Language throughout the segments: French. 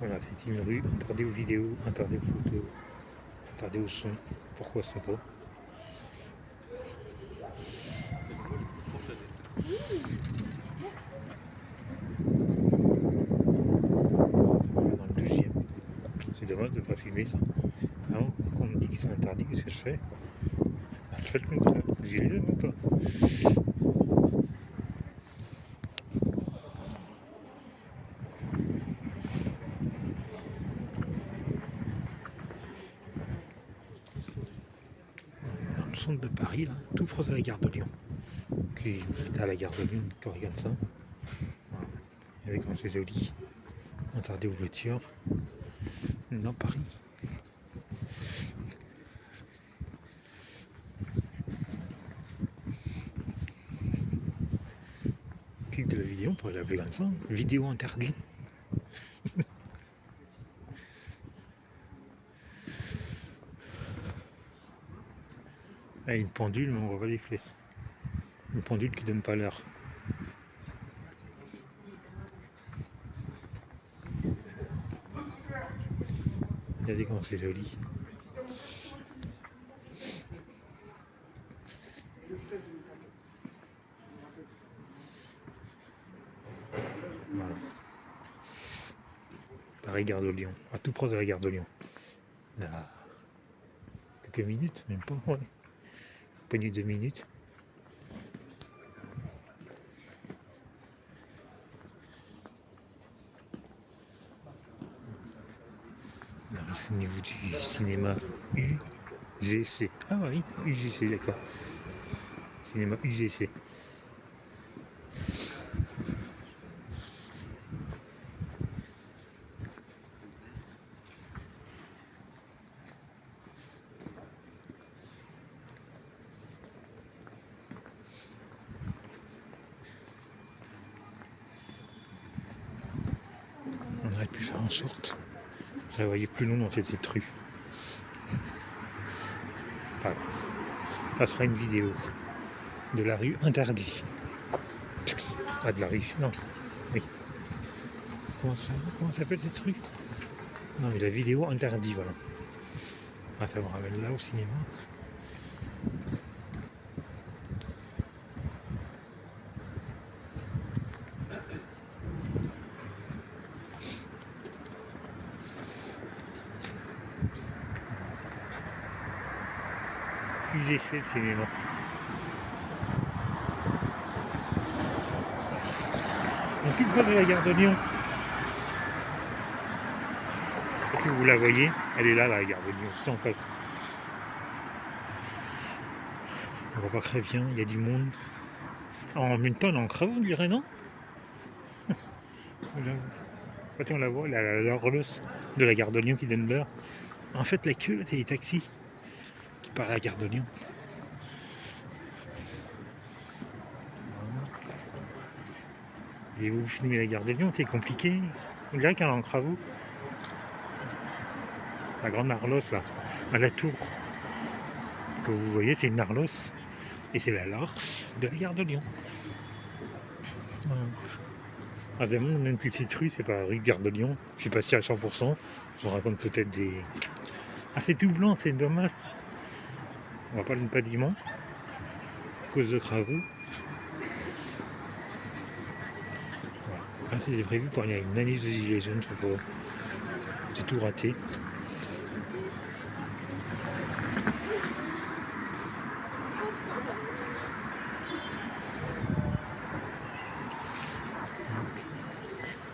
Voilà, c'est une rue interdite aux vidéos, interdite aux photos, interdite au son. Pourquoi c'est pas? Dans le deuxième. C'est dommage de ne pas filmer ça. Alors, quand on me dit que c'est interdit, qu'est-ce que je fais? Je fais le contraire. J'y les aime ou pas? Dans le centre de Paris, là, tout proche de la gare de Lyon. Puis j'étais à la gare de Lyon, quand on regarde ça. Voilà. Et avec c'est joli. Interdit aux voitures. Dans Paris. Clique de la vidéo, on pourrait l'appeler comme ça. Vidéo interdite. Ah, une pendule, mais on voit pas les fesses. Une pendule qui donne pas l'heure. Regardez comment c'est joli. Voilà. Paris, gare de Lyon. À tout proche de la gare de Lyon. Là, quelques minutes, même pas, ouais. Pas ni 2 minutes. Là, c'est au niveau du cinéma UGC. Ah oui, UGC, d'accord. Cinéma UGC. On aurait pu faire en sorte. Je la voyais plus long dans cette rue. Voilà. Ça sera une vidéo de la rue interdite. Ah, de la rue, non. Oui. Comment s'appelle cette rue? Non, mais la vidéo interdite, voilà. Ah, ça me ramène là au cinéma. UGC le cinéma. On tout près de la gare de Lyon. Si vous la voyez, elle est là, la gare de Lyon, sans face. On voit pas très bien, il y a du monde. En même temps, elle est en travaux, on dirait, non? Quand on la voit, l'horloge de la gare de Lyon qui donne l'heure. En fait, la queue, là, c'est les taxis qui partent à la gare de Lyon. Et vous filmez la gare de Lyon, c'est compliqué. On dirait qu'elle est en travaux. La grande Arlos, là, à la tour que vous voyez, c'est une Arlos. Et c'est la l'arche de la gare de Lyon. Voilà. Ah, vraiment, même plus petite rue, c'est pas la rue Gare de Lyon. Je suis pas sûr à 100%. Je vous raconte peut-être des... Ah, c'est tout blanc, c'est dommage. On va pas le bâtiment à cause de travaux. Voilà. Ah, c'était prévu pour aller à une manif de gilets jaunes, je sais pas. J'ai tout raté.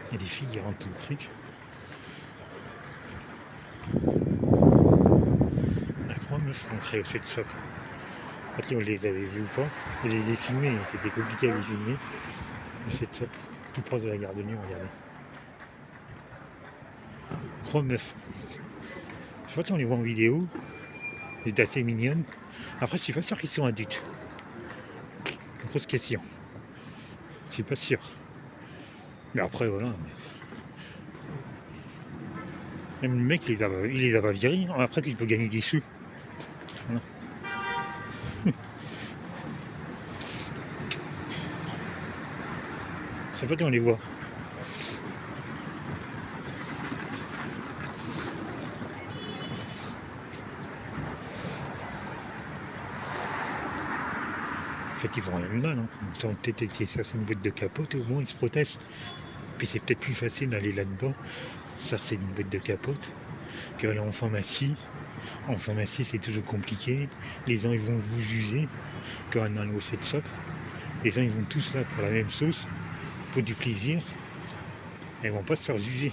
Il y a des filles qui rentrent dans le truc. La grande meuf en créé cette shop. Je sais pas si on les avait vus ou pas. Je les ai filmés, c'était compliqué à les filmer. Mais cette shop, tout proche de la gare de Lyon, regardez. Grande meuf. Je sais pas si on les voit en vidéo. C'est assez mignonne. Après, je suis pas sûr qu'ils sont adultes. Grosse question. Je suis pas sûr. Mais après, voilà. Même le mec, il les a pas virés. Après, il peut gagner des sous. Voilà. Je sais pas si on les voit. En fait, ils vont rien de mal. Hein. Ils ont peut-être été chercher une boîte de capote et au moins ils se protestent. Puis c'est peut-être plus facile d'aller là-dedans, ça c'est une boîte de capote, qu'aller en pharmacie. En pharmacie, c'est toujours compliqué. Les gens, ils vont vous juger quand on a un sex shop. Les gens, ils vont tous là pour la même sauce, pour du plaisir. Et ils vont pas se faire juger.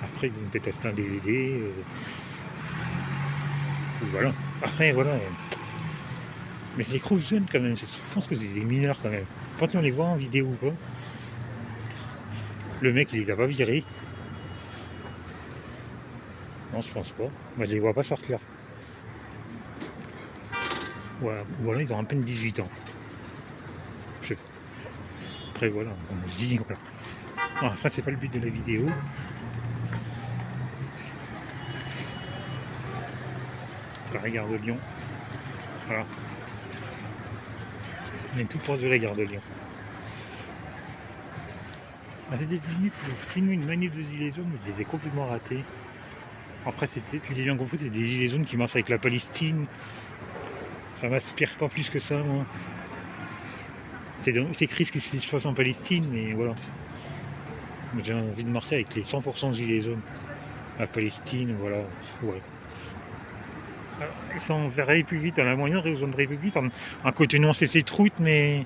Après, ils vont peut-être acheter un DVD. Voilà. Après, voilà. Mais je les trouve jeunes quand même. Je pense que c'est des mineurs quand même. Quand on les voit en vidéo ou pas, le mec, il les a pas virés. Non, je pense pas. Moi, je les vois pas sortir. Voilà, ils ont à peine 18 ans. Je sais pas. Après, voilà, on se dit, voilà. Non, après, c'est pas le but de la vidéo. La gare de Lyon. Voilà. On est tout proche de la gare de Lyon. Ah, c'était venu pour filmer une manif de gilets jaunes, mais j'avais complètement raté. Après, j'ai bien compris, c'est des gilets jaunes qui marchent avec la Palestine. Ça m'inspire pas plus que ça, moi. C'est triste que se passe en Palestine, mais voilà. J'ai envie de marcher avec les 100% gilets jaunes. La Palestine, voilà. Ouais. Alors, ils sont vers la République, on a moyen de zone de République, en continuant cette route, mais.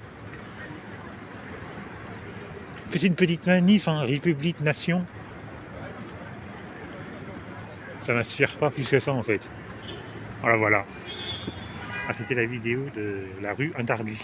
C'est une petite manif, hein, République, Nation. Ça m'inspire pas plus que ça en fait. Voilà, voilà. Ah, c'était la vidéo de la rue Interdit.